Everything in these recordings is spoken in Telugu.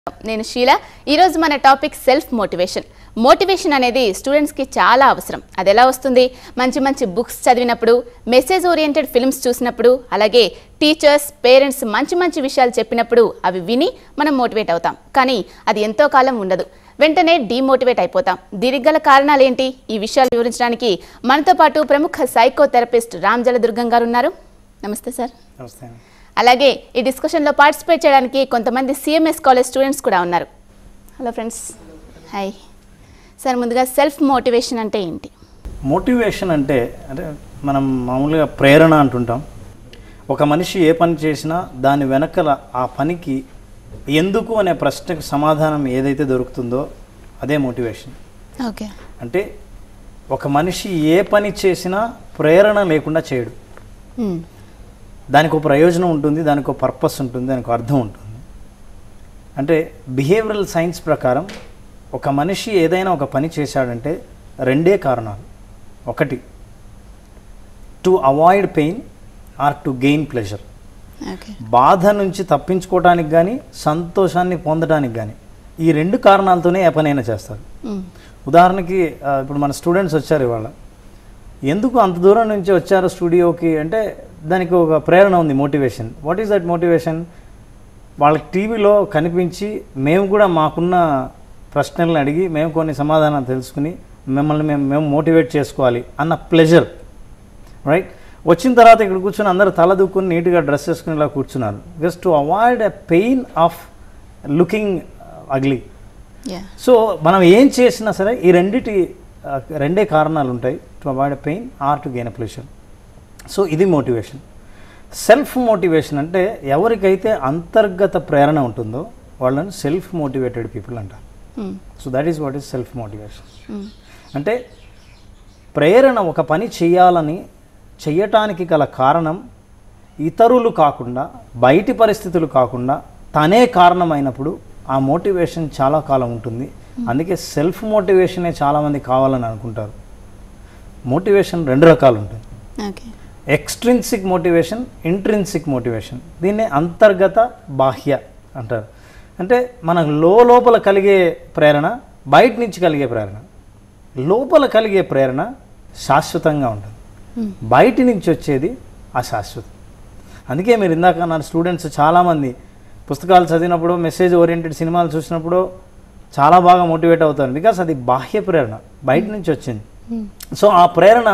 నేను షీలా ఈ రోజు మన టాపిక్ సెల్ఫ్ మోటివేషన్ అనేది స్టూడెంట్స్ కి చాలా అవసరం. అది ఎలా వస్తుంది? మంచి మంచి బుక్స్ చదివినప్పుడు, మెసేజ్ ఓరియెంటెడ్ ఫిల్మ్స్ చూసినప్పుడు, అలాగే టీచర్స్, పేరెంట్స్ మంచి మంచి విషయాలు చెప్పినప్పుడు అవి విని మనం మోటివేట్ అవుతాం. కానీ అది ఎంతో కాలం ఉండదు. వెంటనే డీమోటివేట్ అయిపోతాం. దీనికి గల కారణాలు ఏంటి? ఈ విషయాలు వివరించడానికి మనతో పాటు ప్రముఖ సైకోథెరపిస్ట్ రామజల దుర్గం గారు ఉన్నారు. నమస్తే సార్. నమస్తే. అలాగే ఈ డిస్కషన్లో పార్టిసిపేట్ చేయడానికి కొంతమంది సిఎంఎస్ కాలేజ్ స్టూడెంట్స్ కూడా ఉన్నారు. Hello friends, hi sir. ముందుగా సెల్ఫ్ మోటివేషన్ అంటే ఏంటి? మోటివేషన్ అంటే మనం మామూలుగా ప్రేరణ అంటుంటాం. ఒక మనిషి ఏ పని చేసినా దాని వెనకల ఆ పనికి ఎందుకు అనే ప్రశ్నకు సమాధానం ఏదైతే దొరుకుతుందో అదే మోటివేషన్. ఓకే. అంటే ఒక మనిషి ఏ పని చేసినా ప్రేరణ లేకుండా చేయడు. దానికి ఒక ప్రయోజనం ఉంటుంది, దానికి ఒక పర్పస్ ఉంటుంది, దానికి అర్థం ఉంటుంది. అంటే బిహేవియరల్ సైన్స్ ప్రకారం ఒక మనిషి ఏదైనా ఒక పని చేశాడంటే రెండే కారణాలు. ఒకటి, to avoid pain or to gain pleasure. బాధ నుంచి తప్పించుకోవడానికి కానీ సంతోషాన్ని పొందడానికి కానీ ఈ రెండు కారణాలతోనే ఏ పనైనా చేస్తారు. ఉదాహరణకి ఇప్పుడు మన స్టూడెంట్స్ వచ్చారు ఇవాళ. ఎందుకు అంత దూరం నుంచి వచ్చారు స్టూడియోకి అంటే దానికి ఒక ప్రేరణ ఉంది, motivation. What is that motivation? వాళ్ళకి టీవీలో కనిపించి మేము కూడా మాకున్న ప్రశ్నలను అడిగి మేము కొన్ని సమాధానాలు తెలుసుకుని మిమ్మల్ని మేము మోటివేట్ చేసుకోవాలి అన్న ప్లెజర్, రైట్? వచ్చిన తర్వాత ఇక్కడ కూర్చొని అందరూ తల దుక్కుని నీట్గా డ్రెస్ వేసుకుని ఇలా కూర్చున్నారు. Just to avoid a pain of looking ugly. So మనం ఏం చేసినా సరే ఈ రెండే కారణాలు ఉంటాయి, to avoid a pain or to gain a pleasure. So ఇది మోటివేషన్. సెల్ఫ్ మోటివేషన్ అంటే ఎవరికైతే అంతర్గత ప్రేరణ ఉంటుందో వాళ్ళని సెల్ఫ్ మోటివేటెడ్ పీపుల్ అంటారు. So that is what is self motivation. అంటే ప్రేరణ ఒక పని చేయాలని చెయ్యటానికి గల కారణం ఇతరులు కాకుండా, బయటి పరిస్థితులు కాకుండా తనే కారణమైనప్పుడు ఆ మోటివేషన్ చాలా కాలం ఉంటుంది. అందుకే సెల్ఫ్ మోటివేషనే చాలామంది కావాలని అనుకుంటారు. మోటివేషన్ రెండు రకాలు ఉంటుంది. Extrinsic motivation, intrinsic motivation. దీన్నే అంతర్గత, బాహ్య అంటారు. అంటే మనకు లోపల కలిగే ప్రేరణ, బయట నుంచి కలిగే ప్రేరణ. లోపల కలిగే ప్రేరణ శాశ్వతంగా ఉంటుంది, బయట నుంచి వచ్చేది అశాశ్వతం. అందుకే మీరు ఇందాక నా స్టూడెంట్స్ చాలామంది పుస్తకాలు చదివినప్పుడు, మెసేజ్ ఓరియంటెడ్ సినిమాలు చూసినప్పుడు చాలా బాగా మోటివేట్ అవుతారు. బికాస్ అది బాహ్య ప్రేరణ, బయట నుంచి వచ్చింది. సో ఆ ప్రేరణ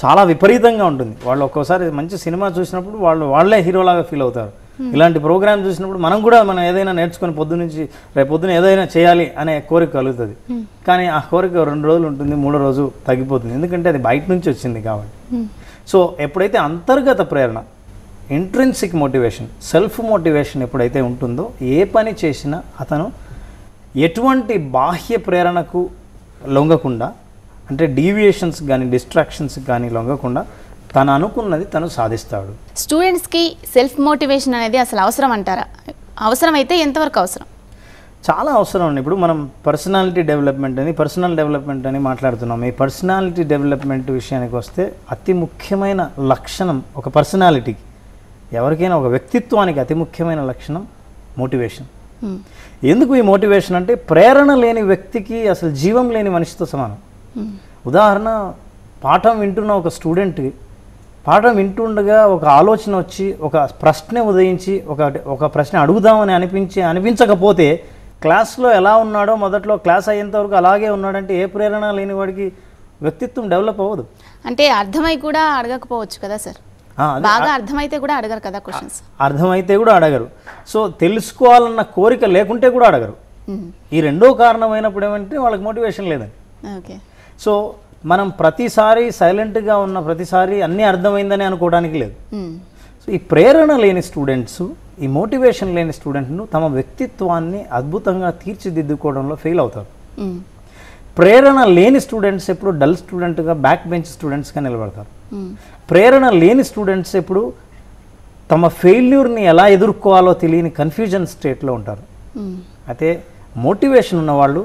చాలా విపరీతంగా ఉంటుంది. వాళ్ళు ఒక్కోసారి మంచి సినిమా చూసినప్పుడు వాళ్ళే హీరోలాగా ఫీల్ అవుతారు. ఇలాంటి ప్రోగ్రామ్ చూసినప్పుడు మనం ఏదైనా నేర్చుకుని పొద్దునుంచి రేపు పొద్దున ఏదైనా చేయాలి అనే కోరిక కలుగుతుంది. కానీ ఆ కోరిక 2 రోజులు ఉంటుంది, 3వ రోజు తగ్గిపోతుంది. ఎందుకంటే అది బయట నుంచి వచ్చింది కాబట్టి. సో ఎప్పుడైతే అంతర్గత ప్రేరణ, ఇంట్రిన్సిక్ మోటివేషన్, సెల్ఫ్ మోటివేషన్ ఎప్పుడైతే ఉంటుందో ఏ పని చేసినా అతను ఎటువంటి బాహ్య ప్రేరణకు లొంగకుండా, అంటే డీవియేషన్స్ కానీ డిస్ట్రాక్షన్స్ కానీ లొంగకుండా తను అనుకున్నది తను సాధిస్తాడు. స్టూడెంట్స్కి సెల్ఫ్ మోటివేషన్ అనేది అసలు అవసరం అంటారా? అవసరమైతే ఎంతవరకు అవసరం? చాలా అవసరం అండి. ఇప్పుడు మనం పర్సనల్ డెవలప్మెంట్ అని మాట్లాడుతున్నాం. ఈ పర్సనాలిటీ డెవలప్మెంట్ విషయానికి వస్తే అతి ముఖ్యమైన లక్షణం ఒక పర్సనాలిటీకి, ఎవరికైనా ఒక వ్యక్తిత్వానికి అతి ముఖ్యమైన లక్షణం మోటివేషన్. ఎందుకు ఈ మోటివేషన్ అంటే ప్రేరణ లేని వ్యక్తికి అసలు జీవం లేని మనిషితో సమానం. ఉదాహరణ, పాఠం వింటున్న ఒక స్టూడెంట్కి పాఠం వింటుండగా ఒక ఆలోచన వచ్చి, ఒక ప్రశ్న ఉదయించి, ఒక ప్రశ్న అడుగుదామని అనిపించకపోతే క్లాస్లో ఎలా ఉన్నాడో మొదట్లో క్లాస్ అయ్యేంతవరకు అలాగే ఉన్నాడంటే ఏ ప్రేరణ లేని వాడికి వ్యక్తిత్వం డెవలప్ అవ్వదు. అంటే అర్థమై కూడా అడగకపోవచ్చు కదా సార్? బాగా అర్థమైతే కూడా అడగరు కదా క్వశ్చన్స్. అర్థమైతే కూడా అడగరు. సో తెలుసుకోవాలన్న కోరిక లేకుంటే కూడా అడగరు. ఈ రెండో కారణమైనప్పుడు ఏమంటే వాళ్ళకి మోటివేషన్ లేదండి. ఓకే. సో మనం ప్రతిసారి సైలెంట్గా ఉన్న ప్రతిసారి అన్నీ అర్థమైందని అనుకోవడానికి లేదు. సో ఈ ప్రేరణ లేని స్టూడెంట్స్, ఈ మోటివేషన్ లేని స్టూడెంట్ను తమ వ్యక్తిత్వాన్ని అద్భుతంగా తీర్చిదిద్దుకోవడంలో ఫెయిల్ అవుతారు. ప్రేరణ లేని స్టూడెంట్స్ ఎప్పుడు డల్ స్టూడెంట్గా, బ్యాక్ బెంచ్ స్టూడెంట్స్గా నిలబడతారు. ప్రేరణ లేని స్టూడెంట్స్ ఎప్పుడు తమ ఫెయిల్యూర్ని ఎలా ఎదుర్కోవాలో తెలియని కన్ఫ్యూజన్ స్టేట్లో ఉంటారు. అయితే మోటివేషన్ ఉన్నవాళ్ళు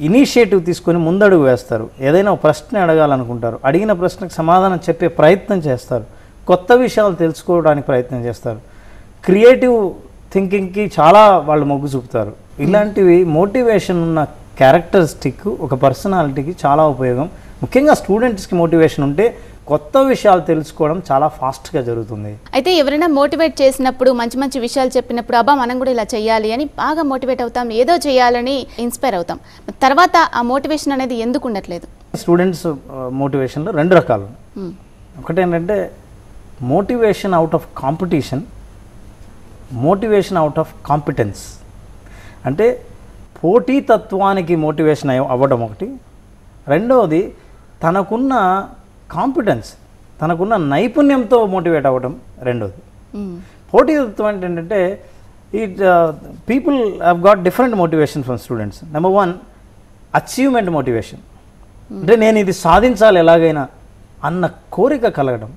ఇనిషియేటివ్ తీసుకొని ముందడుగు వేస్తారు. ఏదైనా ఒక ప్రశ్న అడగాలనుకుంటారు, అడిగిన ప్రశ్నకు సమాధానం చెప్పే ప్రయత్నం చేస్తారు, కొత్త విషయాలు తెలుసుకోవడానికి ప్రయత్నం చేస్తారు, క్రియేటివ్ థింకింగ్కి చాలా వాళ్ళు మొగ్గు చూపుతారు. ఇలాంటివి మోటివేషన్ ఉన్న క్యారెక్టరిస్టిక్ ఒక పర్సనాలిటీకి చాలా ఉపయోగం. ముఖ్యంగా స్టూడెంట్స్కి మోటివేషన్ ఉంటే కొత్త విషయాలు తెలుసుకోవడం చాలా ఫాస్ట్గా జరుగుతుంది. అయితే ఎవరైనా మోటివేట్ చేసినప్పుడు మంచి మంచి విషయాలు చెప్పినప్పుడు అబ్బా మనం కూడా ఇలా చేయాలి అని బాగా మోటివేట్ అవుతాం, ఏదో చేయాలని ఇన్స్పైర్ అవుతాం. తర్వాత ఆ మోటివేషన్ అనేది ఎందుకు ఉండట్లేదు? స్టూడెంట్స్ మోటివేషన్లో 2 రకాలు. ఒకటేంటంటే motivation out of competition, motivation out of competence. అంటే పోటీతత్వానికి మోటివేషన్ అవ్వడం ఒకటి, రెండవది తనకున్న కాంపిటెన్స్, తనకున్న నైపుణ్యంతో మోటివేట్ అవ్వడం రెండోది. పోటీతత్వం అంటే ఏంటంటే people have got different motivation from students. Number 1 achievement motivation, అంటే నేను ఇది సాధించాలి ఎలాగైనా అన్న కోరిక కలగడం.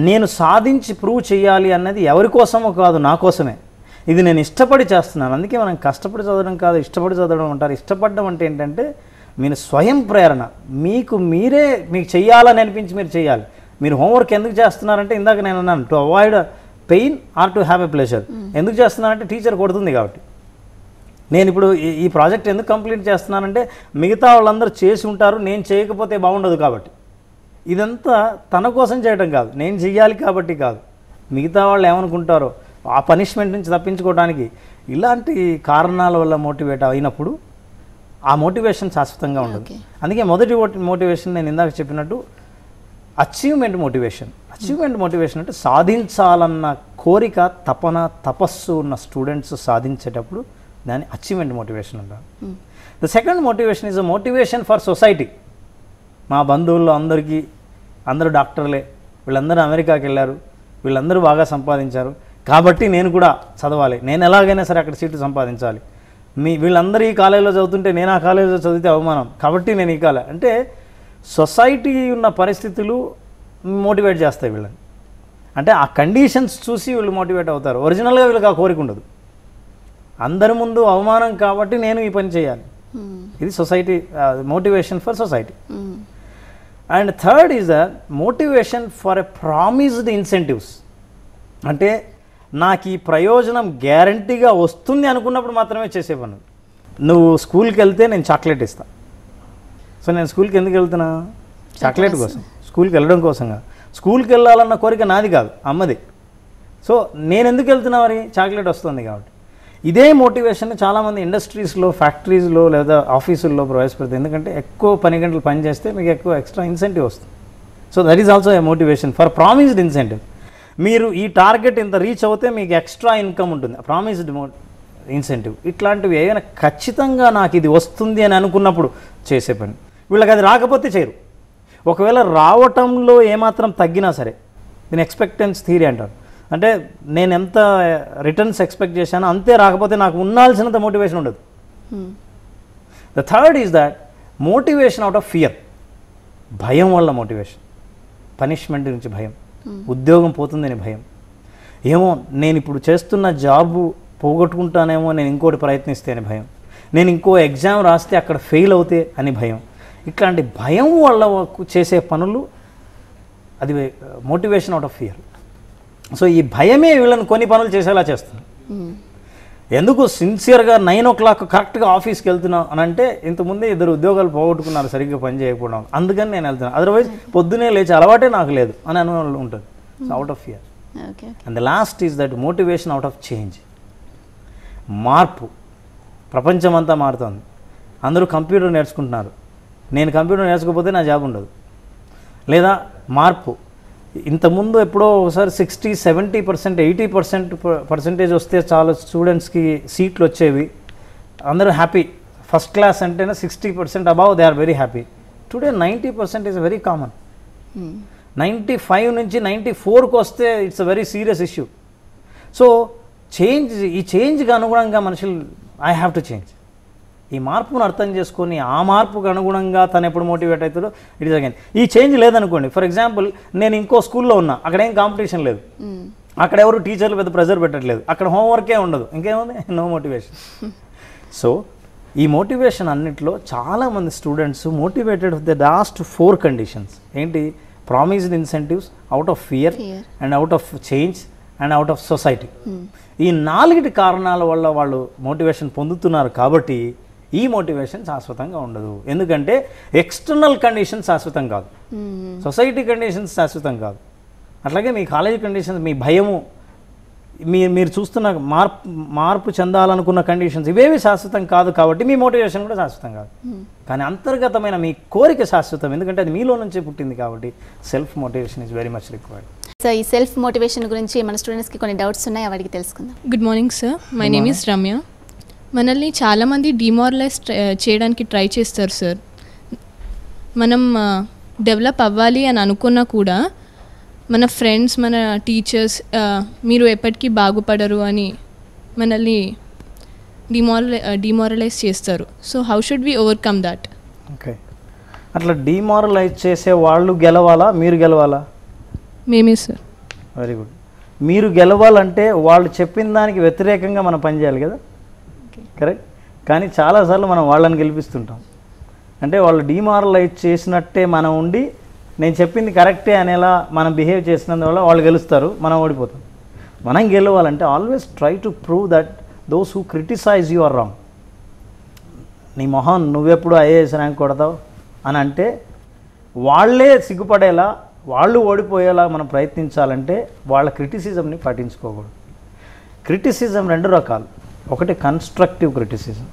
నేను సాధించి ప్రూవ్ చేయాలి అన్నది ఎవరి కోసమో కాదు, నా కోసమే. ఇది నేను ఇష్టపడి చేస్తున్నాను. అందుకే మనం కష్టపడి చదవడం కాదు, ఇష్టపడి చదవడం అంటారు. ఇష్టపడడం అంటే ఏంటంటే మీరు స్వయం ప్రేరణ, మీకు చెయ్యాలని అనిపించి మీరు చేయాలి. మీరు హోంవర్క్ ఎందుకు చేస్తున్నారంటే ఇందాక నేను అన్నాను, to avoid pain or to have a pleasure. ఎందుకు చేస్తున్నానంటే టీచర్ కొడుతుంది కాబట్టి. నేను ఇప్పుడు ఈ ప్రాజెక్ట్ ఎందుకు కంప్లీట్ చేస్తున్నానంటే మిగతా వాళ్ళందరూ చేసి ఉంటారు, నేను చేయకపోతే బాగుండదు కాబట్టి. ఇదంతా తన కోసం చేయడం కాదు, నేను చెయ్యాలి కాబట్టి కాదు, మిగతా వాళ్ళు ఏమనుకుంటారో ఆ పనిష్మెంట్ నుంచి తప్పించుకోవడానికి. ఇలాంటి కారణాల వల్ల మోటివేట్ అయినప్పుడు ఆ మోటివేషన్ శాశ్వతంగా ఉండదు. అందుకే మొదటి మోటివేషన్ నేను ఇందాక చెప్పినట్టు అచీవ్మెంట్ మోటివేషన్. అచీవ్మెంట్ మోటివేషన్ అంటే సాధించాలన్న కోరిక, తపన, తపస్సు ఉన్న స్టూడెంట్స్ సాధించేటప్పుడు దాన్ని అచీవ్మెంట్ మోటివేషన్ అంటారు. The second motivation is a motivation for society. మా బంధువుల్లో అందరూ డాక్టర్లే, వీళ్ళందరూ అమెరికాకి వెళ్ళారు, వీళ్ళందరూ బాగా సంపాదించారు కాబట్టి నేను కూడా చదవాలి, నేను ఎలాగైనా సరే అక్కడ సీట్లు సంపాదించాలి. వీళ్ళందరూ ఈ కాలేజీలో చదువుతుంటే నేను ఆ కాలేజీలో చదివితే అవమానం కాబట్టి నేను ఈ కాలే అంటే సొసైటీ ఉన్న పరిస్థితులు మోటివేట్ చేస్తాయి వీళ్ళని. అంటే ఆ కండిషన్స్ చూసి వీళ్ళు మోటివేట్ అవుతారు. ఒరిజినల్గా వీళ్ళకి ఆ కోరిక ఉండదు. అందరి ముందు అవమానం కాబట్టి నేను ఈ పని చేయాలి. ఇది society motivation for society. And third is the motivation for a promised incentives. అంటే నాకు ఈ ప్రయోజనం గ్యారంటీగా వస్తుంది అనుకున్నప్పుడు మాత్రమే చేసే పని. నువ్వు స్కూల్కి వెళ్తే నేను చాక్లెట్ ఇస్తా. సో నేను స్కూల్కి ఎందుకు వెళ్తున్నా? చాక్లెట్ కోసం, స్కూల్కి వెళ్ళడం కోసంగా. స్కూల్కి వెళ్ళాలన్న కోరిక నాది కాదు, అమ్మది. సో నేను ఎందుకు వెళ్తున్నా? మరి చాక్లెట్ వస్తుంది కాబట్టి. ఇదే మోటివేషన్ చాలామంది ఇండస్ట్రీస్లో, ఫ్యాక్టరీస్లో లేదా ఆఫీసుల్లో ప్రవేశపెడతారు. ఎందుకంటే ఎక్కువ పని గంటలు పని చేస్తే మీకు ఎక్కువ ఎక్స్ట్రా ఇన్సెంటివ్ వస్తుంది. So that is also a motivation for promised incentive. మీరు ఈ టార్గెట్ ఇంత రీచ్ అవుతే మీకు ఎక్స్ట్రా ఇన్కమ్ ఉంటుంది, ప్రామిస్డ్ ఇన్సెంటివ్. ఇట్లాంటివి ఏమైనా ఖచ్చితంగా నాకు ఇది వస్తుంది అని అనుకున్నప్పుడు చేసే పని. వీళ్ళకి అది రాకపోతే చేయరు. ఒకవేళ రావటంలో ఏమాత్రం తగ్గినా సరే దీని ఎక్స్పెక్టెన్స్ థియరీ అంటారు. అంటే నేను ఎంత రిటర్న్స్ ఎక్స్పెక్ట్ చేశానో అంతే రాకపోతే నాకు ఉండాల్సినంత మోటివేషన్ ఉండదు. The third is that motivation out of fear. భయం వల్ల మోటివేషన్. పనిష్మెంట్ నుంచి భయం, ఉద్యోగం పోతుందని భయం, ఏమో నేను ఇప్పుడు చేస్తున్న జాబు పోగొట్టుకుంటానేమో, నేను ఇంకోటి ప్రయత్నిస్తే అని భయం, నేను ఇంకో ఎగ్జామ్ రాస్తే అక్కడ ఫెయిల్ అవుతే అని భయం. ఇట్లాంటి భయం వల్ల చేసే పనులు అది motivation out of fear. So ఈ భయమే వీళ్ళని కొన్ని పనులు చేసేలా చేస్తుంది. ఎందుకు సిన్సియర్గా 9 o'clock కరెక్ట్గా ఆఫీస్కి వెళ్తున్నాం అని అంటే ఇంతకుముందే 2 ఉద్యోగాలు పోగొట్టుకున్నారు సరిగ్గా పని చేయకపోవడం, అందుకని నేను వెళ్తున్నాను. అదర్వైజ్ పొద్దునే లేచి అలవాటే నాకు లేదు అని అనుభవం ఉంటుంది. So out of fear. And the last is that motivation out of change. మార్పు. ప్రపంచం అంతా మారుతుంది, అందరూ కంప్యూటర్ నేర్చుకుంటున్నారు, నేను కంప్యూటర్ నేర్చుకోకపోతే నా జాబ్ ఉండదు. లేదా మార్పు. ఇంతకుముందు ఎప్పుడో ఒకసారి 60-70%, 80% వస్తే చాలా స్టూడెంట్స్కి సీట్లు వచ్చేవి, అందరూ హ్యాపీ. ఫస్ట్ క్లాస్ అంటేనే 60% above they are very happy. Today 90% is very common. 95 నుంచి 94కి వస్తే it's a very serious issue. So ఈ చేంజ్కి అనుగుణంగా మనుషులు ఐ హ్యావ్ టు చేంజ్. ఈ మార్పును అర్థం చేసుకొని ఆ మార్పుకు అనుగుణంగా తను ఎప్పుడు మోటివేట్ అవుతాడో ఇట్ ఈస్ అగైన్. ఈ చేంజ్ లేదనుకోండి, ఫర్ ఎగ్జాంపుల్ నేను ఇంకో స్కూల్లో ఉన్నా, అక్కడ ఏం కాంపిటీషన్ లేదు, అక్కడ ఎవరు టీచర్లు పెద్ద ప్రెజర్ పెట్టట్లేదు, అక్కడ హోంవర్కే ఉండదు, ఇంకేముంది, నో మోటివేషన్. సో ఈ మోటివేషన్ అన్నింటిలో చాలామంది students motivated with the last 4 conditions ఏంటి? Promised incentives, out of fear and out of change and out of society. ఈ 4 కారణాల వల్ల వాళ్ళు మోటివేషన్ పొందుతున్నారు కాబట్టి ఈ మోటివేషన్ శాశ్వతంగా ఉండదు. ఎందుకంటే ఎక్స్టర్నల్ కండిషన్స్ శాశ్వతం కాదు, సొసైటీ కండిషన్స్ శాశ్వతం కాదు, అట్లాగే మీ కాలేజీ కండిషన్స్, మీ భయము, మీరు చూస్తున్న మార్పు చెందాలనుకున్న కండిషన్స్ ఇవేవి శాశ్వతం కాదు. కాబట్టి మీ మోటివేషన్ కూడా శాశ్వతం కాదు. కానీ అంతర్గతమైన మీ కోరిక శాశ్వతం, ఎందుకంటే అది మీలో నుంచే పుట్టింది. కాబట్టి self motivation is very much required. So ఈ సెల్ఫ్ మోటివేషన్ గురించి మన స్టూడెంట్స్కి కొన్ని డౌట్స్ ఉన్నాయి, అడిగి తెలుసుకుందాం. Good morning sir, my name is Ramya. మనల్ని చాలామంది డిమారలైజ్ చేయడానికి ట్రై చేస్తారు సార్. మనం డెవలప్ అవ్వాలి అని అనుకున్నా కూడా మన ఫ్రెండ్స్, మన టీచర్స్ మీరు ఎప్పటికీ బాగుపడరు అని మనల్ని డిమారలైజ్ చేస్తారు. So how should we overcome that? Okay, అట్లా డిమారలైజ్ చేసే వాళ్ళు గెలవాలా, మీరు గెలవాలా? మేమే సార్. Very good. మీరు గెలవాలంటే వాళ్ళు చెప్పిన దానికి వ్యతిరేకంగా మనం పనిచేయాలి కదా, కరెక్ట్? కానీ చాలాసార్లు మనం వాళ్ళని గెలిపిస్తుంటాం. అంటే వాళ్ళు డిమారలైజ్ చేసినట్టే మనం ఉండి నేను చెప్పింది కరెక్టే అనేలా మనం బిహేవ్ చేసినందువల్ల వాళ్ళు గెలుస్తారు, మనం ఓడిపోతాం. మనం గెలవాలంటే always try to prove that those who criticise you are wrong. నీ మొహం నువ్వెప్పుడు ఐఏఎస్ ర్యాంక్ కొడతావు అని అంటే వాళ్ళే సిగ్గుపడేలా, వాళ్ళు ఓడిపోయేలా మనం ప్రయత్నించాలంటే వాళ్ళ క్రిటిసిజంని పట్టించుకోకూడదు. క్రిటిసిజం 2 రకాలు. ఒకటి కన్స్ట్రక్టివ్ క్రిటిసిజం.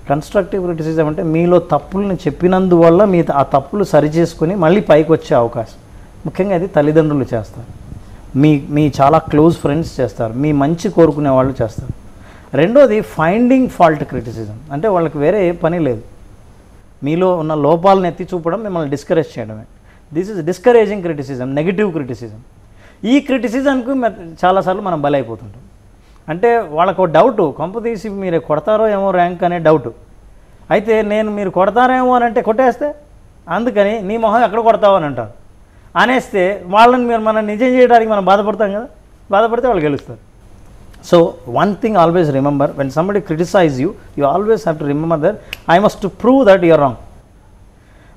కన్స్ట్రక్టివ్ క్రిటిసిజం అంటే మీలో తప్పుల్ని చెప్పినందువల్ల మీ ఆ తప్పులు సరిచేసుకుని మళ్ళీ పైకి వచ్చే అవకాశం. ముఖ్యంగా అది తల్లిదండ్రులు చేస్తారు, మీ చాలా క్లోజ్ ఫ్రెండ్స్ చేస్తారు, మీ మంచి కోరుకునే వాళ్ళు చేస్తారు. రెండోది ఫైండింగ్ ఫాల్ట్ క్రిటిసిజం. అంటే వాళ్ళకి వేరే ఏ పని లేదు, మీలో ఉన్న లోపాలను ఎత్తి చూపడం, మిమ్మల్ని డిస్కరేజ్ చేయడమే. This is discouraging criticism, negative criticism. ఈ క్రిటిసిజంకు చాలాసార్లు మనం బలైపోతుంటాం. అంటే వాళ్ళకు డౌటు, కొంపతీసి మీరు కొడతారో ఏమో ర్యాంక్ అనే డౌటు. అయితే మీరు కొడతారేమో అని అంటే కొట్టేస్తే, అందుకని నీ మొహం ఎక్కడ కొడతావు అని అంటారు. అనేస్తే వాళ్ళని మనం నిజం చేయడానికి మనం బాధపడతాం కదా, బాధపడితే వాళ్ళు గెలుస్తారు. So one thing always remember, when somebody criticise you, you always have to remember that I must to prove that you're wrong.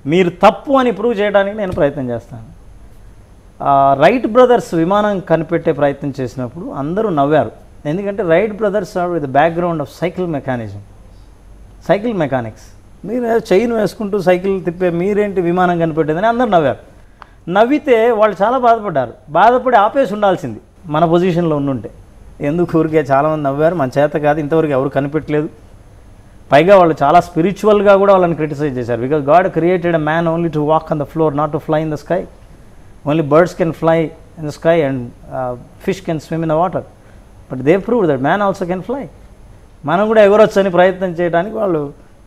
మీరు తప్పు అని ప్రూవ్ చేయడానికి నేను ప్రయత్నం చేస్తాను. రైట్ బ్రదర్స్ విమానం కనిపెట్టే ప్రయత్నం చేసినప్పుడు అందరూ నవ్వారు. ఎందుకంటే Wright brothers are with background of cycle mechanics. మీరు చైన్ వేసుకుంటూ సైకిల్ తిప్పే మీరేంటి విమానం కనిపెట్టేదని అందరూ నవ్వారు. నవ్వితే వాళ్ళు చాలా బాధపడి ఆపేసి ఉండాల్సింది మన పొజిషన్లో ఉండుంటే. ఎందుకు ఊరికే చాలామంది నవ్వారు, మన చేత కాదు, ఇంతవరకు ఎవరు కనిపెట్టలేదు. పైగా వాళ్ళు చాలా స్పిరిచువల్గా కూడా వాళ్ళని క్రిటిసైజ్ చేశారు. Because God created a man only to walk on the floor, not to fly in the sky. Only birds can fly in the sky and fish can swim in the water. But they prove that man also can fly. మనం కూడా ఎగరొచ్చని ప్రయత్నం చేయడానికి వాళ్ళు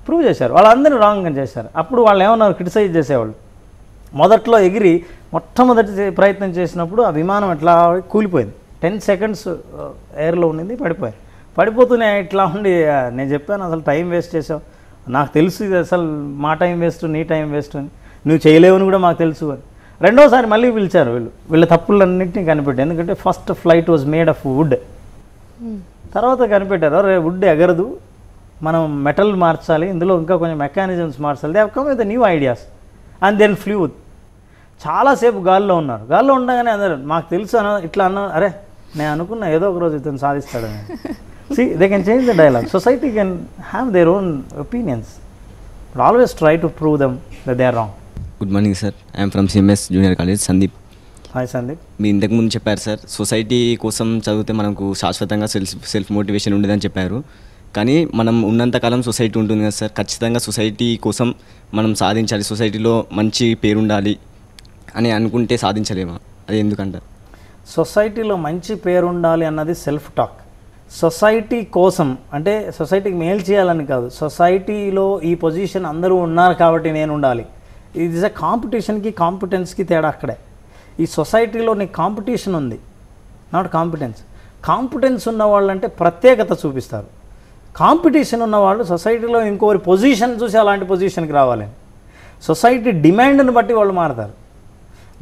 ప్రూవ్ చేశారు. వాళ్ళందరినీ రాంగ్గా చేశారు. అప్పుడు వాళ్ళు ఏమన్నారు, క్రిటిసైజ్ చేసేవాళ్ళు. మొదట్లో ఎగిరి మొట్టమొదటి ప్రయత్నం చేసినప్పుడు ఆ విమానం ఎట్లా కూలిపోయింది. 10 seconds ఎయిర్లో ఉండింది, పడిపోతూనే ఇట్లా ఉండి నేను చెప్పాను అసలు టైం వేస్ట్ చేసావు, నాకు తెలుసు ఇది అసలు మా టైం వేస్ట్, నీ టైం వేస్ట్ అని, నువ్వు చేయలేవని కూడా మాకు తెలుసు అని. రెండోసారి మళ్ళీ పిలిచారు వీళ్ళ తప్పులన్నింటినీ కనిపెట్టారు. ఎందుకంటే first flight was made of would. తర్వాత కనిపెట్టారు, అరే వుడ్ ఎగరదు, మనం మెటల్ మార్చాలి, ఇందులో ఇంకా కొంచెం మెకానిజమ్స్ మార్చాలి. They have come with new ideas and then flew. చాలాసేపు గాల్లో ఉన్నారు. గాల్లో ఉండగానే అందరూ మాకు తెలుసు ఇట్లా అన్నా, అరే నేను అనుకున్నా ఏదో ఒక రోజు ఇతను సాధిస్తాడని. See, they can change the dialogue. Society can have their own opinions, but always try to prove them that they are wrong. Good morning sir, I'm from CMS junior college, Sandeep. Hi Sandeep. మీరు ఇంతకుముందు చెప్పారు సార్, సొసైటీ కోసం చదివితే మనకు శాశ్వతంగా సెల్ఫ్ మోటివేషన్ ఉండదని చెప్పారు. కానీ మనం ఉన్నంతకాలం సొసైటీ ఉంటుంది కదా సార్, ఖచ్చితంగా సొసైటీ కోసం మనం సాధించాలి, సొసైటీలో మంచి పేరుండాలి అని అనుకుంటే సాధించలేమా? అది ఎందుకంటారు? సొసైటీలో మంచి పేరు ఉండాలి అన్నది సెల్ఫ్ టాక్. సొసైటీ కోసం అంటే సొసైటీకి మేలు చేయాలని కాదు, సొసైటీలో ఈ పొజిషన్ అందరూ ఉన్నారు కాబట్టి నేను ఉండాలి. ఇది ఇస్ ఎ కాంపిటీషన్కి కాంపిటెన్స్కి తేడా అక్కడే. ఈ సొసైటీలో నీకు కాంపిటీషన్ ఉంది, నాట్ కాంపిటెన్స్. కాంపిటెన్స్ ఉన్న వాళ్ళు అంటే ప్రత్యేకత చూపిస్తారు. కాంపిటీషన్ ఉన్నవాళ్ళు సొసైటీలో ఇంకోరి పొజిషన్ చూసి అలాంటి పొజిషన్కి రావాలని. సొసైటీ డిమాండ్ని బట్టి వాళ్ళు మారుతారు.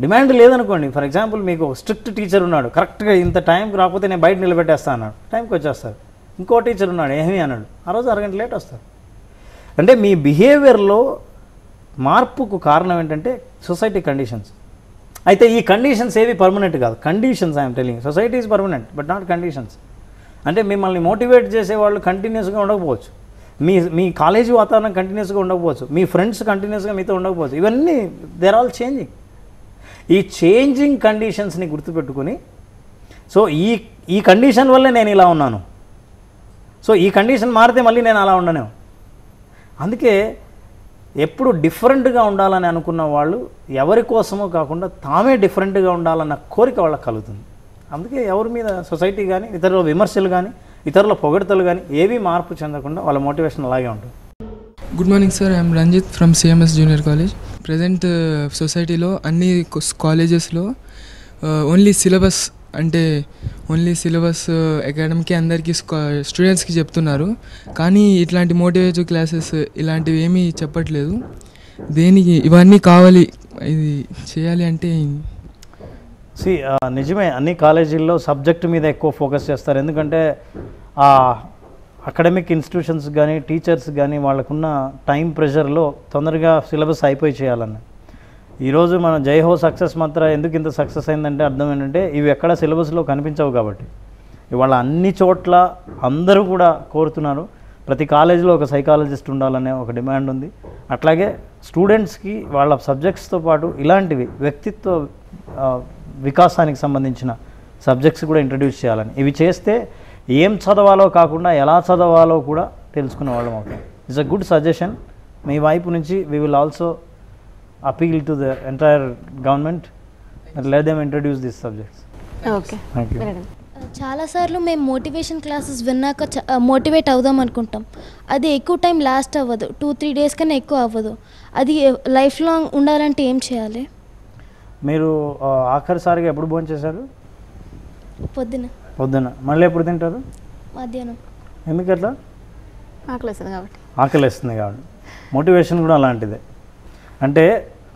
డిమాండ్ లేదనుకోండి, ఫర్ ఎగ్జాంపుల్ మీకు ఒక స్ట్రిక్ట్ టీచర్ ఉన్నాడు, కరెక్ట్గా ఇంత టైంకి రాకపోతే నేను బయట నిలబెట్టేస్తా అన్నాడు, టైంకి వచ్చేస్తారు. ఇంకో టీచర్ ఉన్నాడు ఏమీ అన్నాడు, ఆ రోజు అరగంట లేట్ వస్తారు. అంటే మీ బిహేవియర్లో మార్పుకు కారణం ఏంటంటే సొసైటీ కండిషన్స్. అయితే ఈ కండిషన్స్ ఏవి పర్మనెంట్ కాదు. Conditions I'm telling, society is permanent but not conditions. అంటే మిమ్మల్ని మోటివేట్ చేసేవాళ్ళు కంటిన్యూస్గా ఉండకపోవచ్చు, మీ కాలేజీ వాతావరణం కంటిన్యూస్గా ఉండకపోవచ్చు, మీ ఫ్రెండ్స్ కంటిన్యూస్గా మీతో ఉండకపోవచ్చు. ఇవన్నీ దేర్ ఆల్ చేంజింగ్. ఈ చేంజింగ్ కండిషన్స్ని గుర్తుపెట్టుకుని, సో ఈ కండిషన్ వల్లే నేను ఇలా ఉన్నాను, సో ఈ కండిషన్ మారితే మళ్ళీ నేను అలా ఉండను. అందుకే ఎప్పుడు డిఫరెంట్గా ఉండాలని అనుకున్న వాళ్ళు ఎవరి కోసమో కాకుండా తామే డిఫరెంట్గా ఉండాలన్న కోరిక వాళ్ళకి కలుగుతుంది. అందుకే ఎవరి మీద సొసైటీ కానీ ఇతరుల విమర్శలు కానీ ఇతరుల పొగడ్తలు కానీ ఏవి మార్పు చెందకుండా వాళ్ళ మోటివేషన్ అలాగే ఉంటుంది. Good morning sir, I'm Ranjith from CMS junior college. Present సొసైటీలో అన్ని కాలేజెస్లో ఓన్లీ సిలబస్ అంటే ఓన్లీ సిలబస్ అకాడమీకి అందరికీ స్టూడెంట్స్కి చెప్తున్నారు, కానీ ఇట్లాంటి మోటివేటివ్ క్లాసెస్ ఇలాంటివి ఏమీ చెప్పట్లేదు. దేనికి ఇవన్నీ కావాలి, ఇది చేయాలి అంటే నిజమే, అన్ని కాలేజీల్లో సబ్జెక్ట్ మీద ఎక్కువ ఫోకస్ చేస్తారు. ఎందుకంటే అకాడమిక్ ఇన్స్టిట్యూషన్స్ కానీ టీచర్స్ కానీ వాళ్ళకున్న టైం ప్రెషర్లో తొందరగా సిలబస్ అయిపోయి చేయాలన్న. ఈరోజు మనం జై హో సక్సెస్ మాత్రం ఎందుకు ఇంత సక్సెస్ అయిందంటే అర్థం ఏంటంటే ఇవి ఎక్కడ సిలబస్లో కనిపించవు కాబట్టి. ఇవాళ అన్ని చోట్ల అందరూ కూడా కోరుతున్నారు, ప్రతి కాలేజీలో ఒక సైకాలజిస్ట్ ఉండాలనే ఒక డిమాండ్ ఉంది. అట్లాగే స్టూడెంట్స్కి వాళ్ళ సబ్జెక్ట్స్తో పాటు ఇలాంటివి వ్యక్తిత్వ వికాసానికి సంబంధించిన సబ్జెక్ట్స్ కూడా ఇంట్రడ్యూస్ చేయాలని. ఇవి చేస్తే ఏం చదవాలో కాకుండా ఎలా చదవాలో కూడా తెలుసుకునే వాళ్ళం అవుతాం. ఇట్స్ అ గుడ్ సజెషన్ మీ వైపు నుంచి. We will also appeal to the entire government and let them introduce these subjects. Okay, Thank you. చాలాసార్లు మేము మోటివేషన్ క్లాసెస్ విన్నాక మోటివేట్ అవుదాం అనుకుంటాం. అది ఎక్కువ టైం లాస్ట్ అవ్వదు, 2-3 days కన్నా ఎక్కువ అవ్వదు. అది లైఫ్ లాంగ్ ఉండాలంటే ఏం చేయాలి? మీరు ఆఖరిసారిగా ఎప్పుడు భోజనం చేశారు? పొద్దున. మళ్ళీ ఎప్పుడు తింటారు? మధ్యాహ్నం. ఎందుకట్లా? ఆకలిస్తుంది కాబట్టి. మోటివేషన్ కూడా అలాంటిదే. అంటే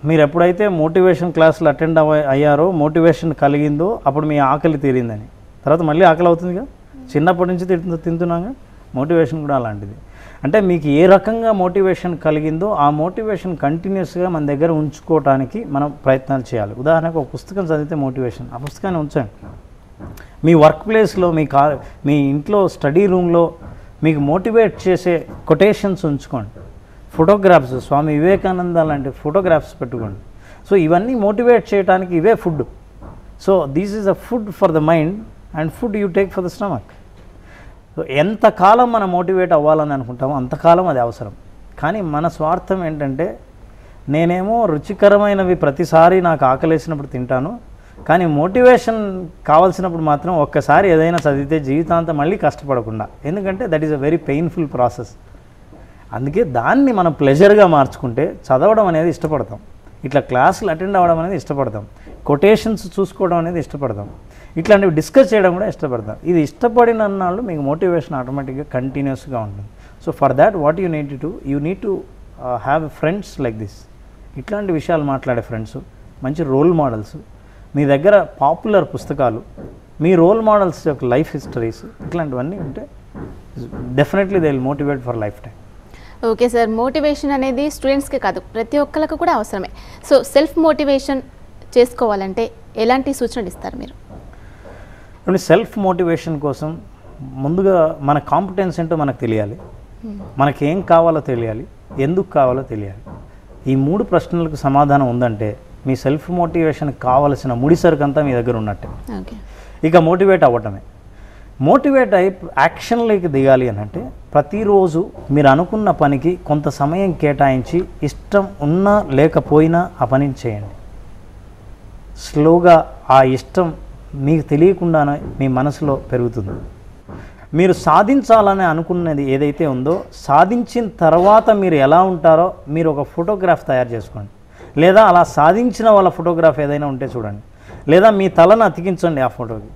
మీరు ఎప్పుడైతే మోటివేషన్ క్లాసులు అటెండ్ అయ్యారో, మోటివేషన్ కలిగిందో అప్పుడు మీ ఆకలి తీరిందని. తర్వాత మళ్ళీ ఆకలి అవుతుందిగా, చిన్నప్పటి నుంచి తింటున్నాగా. మోటివేషన్ కూడా అలాంటిది. అంటే మీకు ఏ రకంగా మోటివేషన్ కలిగిందో ఆ మోటివేషన్ కంటిన్యూస్గా మన దగ్గర ఉంచుకోవడానికి మనం ప్రయత్నాలు చేయాలి. ఉదాహరణకు ఒక పుస్తకం చదివితే మోటివేషన్, ఆ పుస్తకాన్ని ఉంచండి. మీ వర్క్ ప్లేస్లో, మీ ఇంట్లో స్టడీ రూమ్లో మీకు మోటివేట్ చేసే కొటేషన్స్ ఉంచుకోండి. ఫోటోగ్రాఫ్స్, స్వామి వివేకానంద లాంటి ఫోటోగ్రాఫ్స్ పెట్టుకోండి. సో ఇవన్నీ మోటివేట్ చేయడానికి ఇవే food. So this is a food for the mind and food you take for the stomach. So ఎంతకాలం మనం మోటివేట్ అవ్వాలని అనుకుంటామో అంతకాలం అది అవసరం. కానీ మన స్వార్థం ఏంటంటే, నేనేమో రుచికరమైనవి ప్రతిసారి నాకు ఆకలేసినప్పుడు తింటాను, కానీ మోటివేషన్ కావాల్సినప్పుడు మాత్రం ఒక్కసారి ఏదైనా చదివితే జీవితాంతం మళ్ళీ కష్టపడకుండా. ఎందుకంటే that is a very painful process. అందుకే దాన్ని మనం ప్లెజర్గా మార్చుకుంటే చదవడం అనేది ఇష్టపడతాం, ఇట్లా క్లాసులు అటెండ్ అవ్వడం అనేది ఇష్టపడతాం, కొటేషన్స్ చూసుకోవడం అనేది ఇష్టపడతాం, ఇట్లాంటివి డిస్కస్ చేయడం కూడా ఇష్టపడతాం. ఇది ఇష్టపడిన అన్నాళ్ళు మీకు మోటివేషన్ ఆటోమేటిక్గా కంటిన్యూస్గా ఉంటుంది. So for that what you need to have friends like this. ఇట్లాంటి విషయాలు మాట్లాడే ఫ్రెండ్స్, మంచి రోల్ మోడల్స్, మీ దగ్గర పాపులర్ పుస్తకాలు, మీ రోల్ మోడల్స్ యొక్క లైఫ్ హిస్టరీస్, ఇట్లాంటివన్నీ ఉంటే definitely they will motivate for life time. Okay sir, motivation అనేది స్టూడెంట్స్కి కాదు ప్రతి ఒక్కరికి కూడా అవసరమే. సో సెల్ఫ్ మోటివేషన్ చేసుకోవాలంటే ఎలాంటి సూచనలు ఇస్తారు మీరు? సెల్ఫ్ మోటివేషన్ కోసం ముందుగా మన కాంపిటెన్స్ ఏంటో మనకు తెలియాలి, మనకేం కావాలో తెలియాలి, ఎందుకు కావాలో తెలియాలి. ఈ 3 ప్రశ్నలకు సమాధానం ఉందంటే మీ సెల్ఫ్ మోటివేషన్కి కావలసిన ముడిసరుకంతా మీ దగ్గర ఉన్నట్టే. ఇక మోటివేట్ అవ్వటమే. మోటివేట్ అయి యాక్షన్లోకి దిగాలి అని అంటే ప్రతిరోజు మీరు అనుకున్న పనికి కొంత సమయం కేటాయించి ఇష్టం ఉన్నా లేకపోయినా ఆ పనిని చేయండి. స్లోగా ఆ ఇష్టం మీకు తెలియకుండానే మీ మనసులో పెరుగుతుంది. మీరు సాధించాలని అనుకున్నది ఏదైతే ఉందో సాధించిన తర్వాత మీరు ఎలా ఉంటారో మీరు ఒక ఫోటోగ్రాఫ్ తయారు చేసుకోండి, లేదా అలా సాధించిన వాళ్ళ ఫోటోగ్రాఫ్ ఏదైనా ఉంటే చూడండి, లేదా మీ తలను అతికించండి ఆ ఫోటోకి.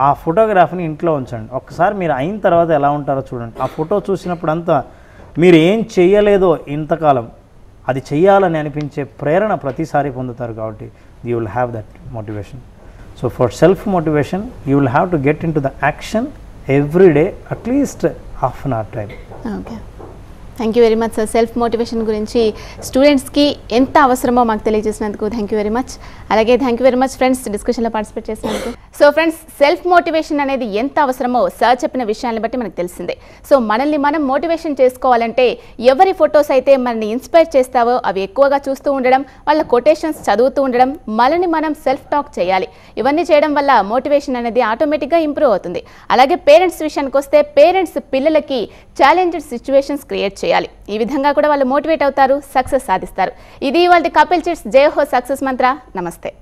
ఆ ఫోటోగ్రాఫ్ని ఇంట్లో ఉంచండి. ఒక్కసారి మీరు అయిన తర్వాత ఎలా ఉంటారో చూడండి. ఆ ఫోటో చూసినప్పుడు అంతా మీరు ఏం చేయలేదో ఇంతకాలం అది చెయ్యాలని అనిపించే ప్రేరణ ప్రతిసారి పొందుతారు. కాబట్టి you will have that motivation. So for self motivation you will have to get in to the action every day at least half an hour time. Okay, thank you very much sir. Self motivation గురించి స్టూడెంట్స్కి ఎంత అవసరమో మాకు తెలియజేసినందుకు థ్యాంక్ యూ వెరీ మచ్. అలాగే thank you very much friends డిస్కషన్లో పార్టిసిపేట్ చేసినందుకు. సో ఫ్రెండ్స్, సెల్ఫ్ మోటివేషన్ అనేది ఎంత అవసరమో సార్ చెప్పిన విషయాన్ని బట్టి మనకు తెలిసిందే. సో మనల్ని మనం మోటివేషన్ చేసుకోవాలంటే ఎవరి ఫొటోస్ అయితే మనల్ని ఇన్స్పైర్ చేస్తావో అవి ఎక్కువగా చూస్తూ ఉండడం, వాళ్ళ కొటేషన్స్ చదువుతూ ఉండడం, మనల్ని మనం సెల్ఫ్ టాక్ చేయాలి. ఇవన్నీ చేయడం వల్ల మోటివేషన్ అనేది ఆటోమేటిక్గా ఇంప్రూవ్ అవుతుంది. అలాగే పేరెంట్స్ విషయానికి వస్తే పేరెంట్స్ పిల్లలకి ఛాలెంజ్డ్ సిచ్యువేషన్స్ క్రియేట్ చేయాలి. ఈ విధంగా కూడా వాళ్ళు మోటివేట్ అవుతారు, సక్సెస్ సాధిస్తారు. ఇది ఇవాల్టి కపిల్ చిట్స్ జై హో సక్సెస్ మంత్ర. నమస్తే.